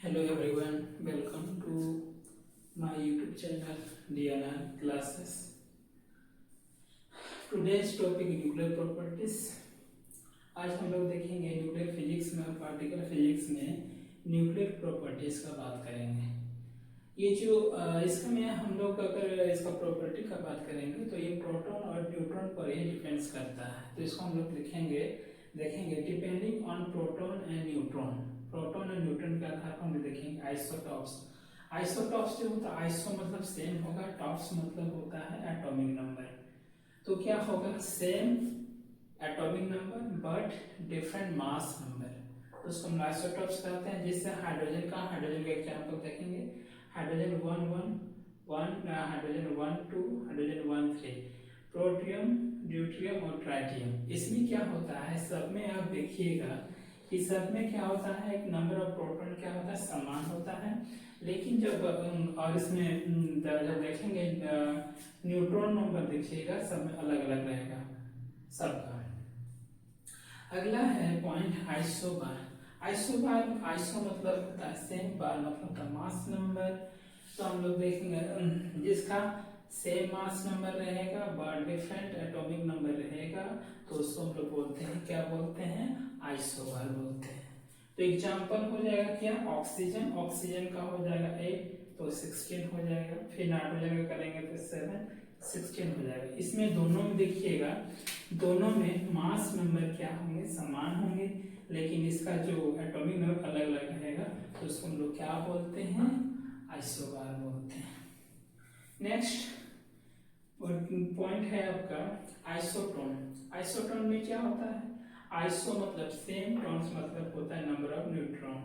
Hello everyone, welcome to my YouTube channel DNR classes. Today's topic nuclear properties. आज हम लोग देखेंगे nuclear physics में और पार्टिकल फिजिक्स में न्यूक्लियर प्रॉपर्टीज का बात करेंगे। ये जो इसका में हम लोग अगर इसका प्रॉपर्टी का बात करेंगे तो ये प्रोटॉन और न्यूट्रॉन पर ही डिपेंड्स करता है। तो इसको हम लोग देखेंगे depending on proton and neutron. Proton और न्यूट्रॉन के आधार पर हम देखेंगे आइसोटॉप्स। आइसोटॉप्स जो होता है, आइसो मतलब सेम होगा, टॉप्स मतलब होता है एटॉमिक नंबर। तो क्या होगा, same atomic number but different mass number, तो उसको हम आइसोटॉप्स कहते हैं। जिससे हाइड्रोजन का एग्जांपल देखेंगे, hydrogen 1 1 1, hydrogen 1 2, hydrogen 1 3, protium, deuterium और ट्राइटियम। इसमें क्या होता है, सब में आप देखिएगा कि सब में क्या होता है, एक नंबर ऑफ प्रोटॉन क्या होता है, समान होता है। लेकिन जब और इसमें जब देखेंगे न्यूट्रॉन नंबर देखिएगा, सब में अलग अलग रहेगा सबका। अगला है पॉइंट आइसोबार। आइसो मतलब होता है सेम, बार मतलब का मास नंबर। तो हम लोग देखेंगे जिसका सेम मास नंबर रहेगा बट डिफरेंट एटॉमिक नंबर रहेगा, तो उसको हम लोग बोलते हैं, क्या बोलते हैं, आइसोबार बोलते हैं। तो एग्जांपल हो जाएगा क्या, ऑक्सीजन का हो जाएगा 8 तो 16 हो जाएगा। फिर नाइट्रोजन का करेंगे तो 7 16 हो जाएगा। इसमें दोनों में देखिएगा, दोनों में मास नंबर क्या होंगे, समान होंगे, लेकिन इसका जो एटॉमिक नंबर अलग अलग रहेगा, तो उसको हम लोग क्या बोलते हैं, आइसोबार बोलते हैं। नेक्स्ट पॉइंट है आपका आइसोटोन। आइसोटोन में क्या होता है, आइसो मतलब सेम, टॉन्स मतलब होता है नंबर ऑफ न्यूट्रॉन।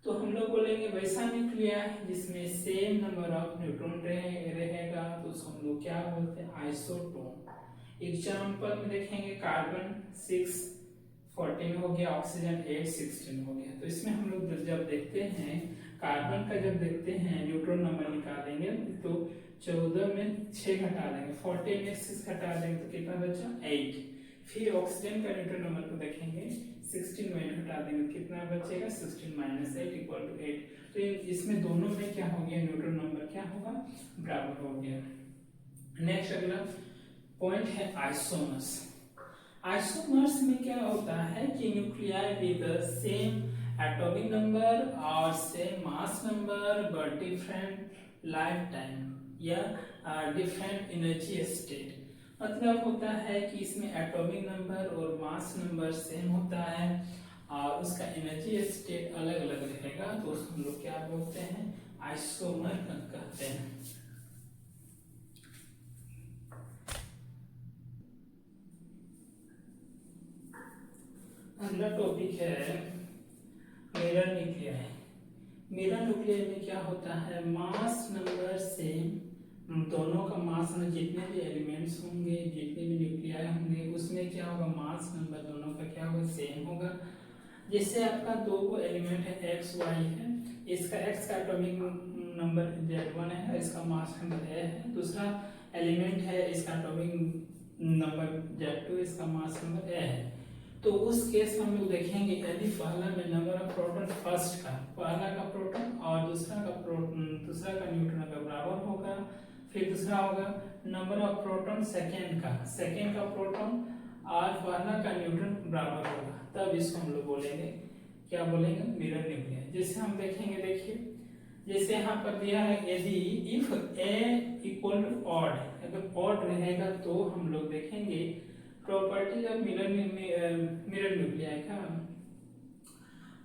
तो हम लोग बोलेंगे वैसा न्यूक्लियाई जिसमें सेम नंबर ऑफ न्यूट्रॉन रहेगा, तो उसको हम लोग क्या बोलते हैं, आइसोटोन। एग्जांपल में देखेंगे कार्बन 6 14 हो गया, ऑक्सीजन 8 16 हो गया। तो इसमें हम लोग जब देखते हैं कार्बन का, जब देखते हैं न्यूट्रॉन नंबर निकालेंगे तो 14 में 6 घटा देंगे, 14 में 6 घटा देंगे तो कितना बचा, 8। फिर ऑक्सीजन का न्यूट्रॉन नंबर को देखेंगे, 16 में घटा देंगे तो कितना बचेगा, 16 - 8 = 8। तो इसमें दोनों में क्या हो गया, न्यूट्रॉन नंबर क्या होगा, बराबर हो गया। नेक्स्ट अगला पॉइंट है आइसोमर्स। आइसोमर्स में क्या होता है कि nuclei with same atomic number और same mass number but different life time या डिफरेंट एनर्जी स्टेट। मतलब होता है कि इसमें एटॉमिक नंबर और मास नंबर सेम होता है और उसका एनर्जी स्टेट अलग अलग रहेगा, तो उसको हम लोग क्या बोलते हैं, आइसोमर कहते हैं। अगला टॉपिक है मिरर न्यूक्लियाई। मिरर न्यूक्लियाई में क्या होता है, मास नंबर सेम, दोनों का मास नंबर, जितने भी एलिमेंट्स होंगे, जितने भी न्यूक्लियाई होंगे, उसमें क्या होगा, मास नंबर दोनों का क्या होगा, सेम होगा। जैसे आपका दो एलिमेंट है x y है, इसका x का एटॉमिक नंबर Z1 है, इसका मास नंबर A है। दूसरा एलिमेंट है, इसका एटॉमिक नंबर Z2, इसका मास नंबर A है। तो उस केस में हम लोग देखेंगे यदि पहला में नंबर ऑफ प्रोटॉन फर्स्ट का, पहला का प्रोटॉन और दूसरा का न्यूट्रॉन का बराबर होगा। फिर दूसरा होगा नंबर ऑफ प्रोटॉन सेकेंड का प्रोटॉन और पहला का न्यूट्रॉन बराबर होगा, तब इसको हम लोग बोलेंगे, क्या बोलेंगे, मिरर न्यूक्लियाई। जैसे हम देखेंगे, देखिए जैसे यहाँ पर दिया है, यदि इफ A = ऑड, अगर ऑड रहेगा तो हम लोग देखेंगे प्रॉपर्टी ऑफ मिरर न्यूक्लियाई का।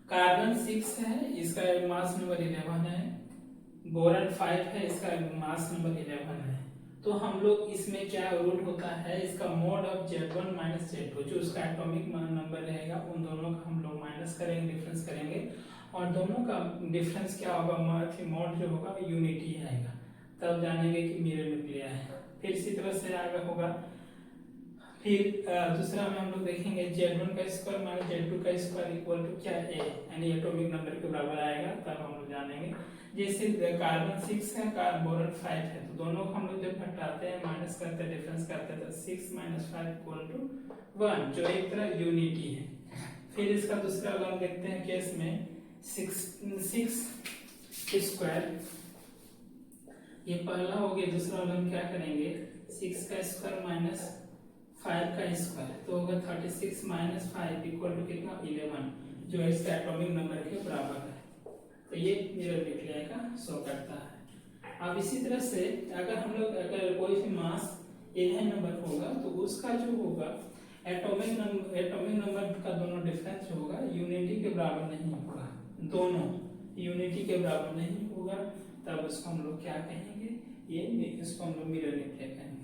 कार्बन 6 है, इसका मास नंबर 11 है। बोरॉन 5 है, इसका मास नंबर 11 है। तो हम लोग इसमें क्या रूट होता है, इसका मोड ऑफ Z1 - Z2, जो उसका एटॉमिक नंबर रहेगा, उन दोनों का हम लोग माइनस करेंगे, डिफरेंस करेंगे, और दोनों का डिफरेंस क्या होगा, मोड जो होगा यूनिटी आएगा, तब जानेंगे कि मिरर न्यूक्लियाई है। फिर इसी तरह से आगे होगा, फिर दूसरा में हम लोग देखेंगे Z1 का स्क्वायर - Z2 का स्क्वायर = क्या, A, यानी एटॉमिक नंबर के बराबर आएगा, तब हम लोग जानेंगे। जैसे कार्बन 6 है, बोरॉन 5 है, तो दोनों को हम लोग जब घटाते हैं, माइनस करते हैं, डिफरेंस करते हैं, तो 6 - 5 = 1, जो एक तरह यूनिटी है। फिर इसका दूसरा हम देखते हैं केस में 6 स्क्वायर, ये पहला हो गया। दूसरा वाला हम क्या करेंगे, 6 का स्क्वायर माइनस 5 का स्क्वायर, तो होगा 36 माइनस 5 इक्वल टू कितना 11, जो इसका एटॉमिक नंबर के बराबर है। तो ये मिरर न्यूक्लियाई का शो करता है। अब इसी तरह से अगर कोई भी मास इवन नंबर होगा तो उसका जो होगा एटॉमिक नंबर का दोनों डिफरेंस जो होगा यूनिटी के बराबर नहीं होगा, दोनों यूनिटी के बराबर नहीं होगा, तब उसको हम लोग क्या कहेंगे, ये इसको हम लोग मिरर न्यूक्लियाई कहेंगे।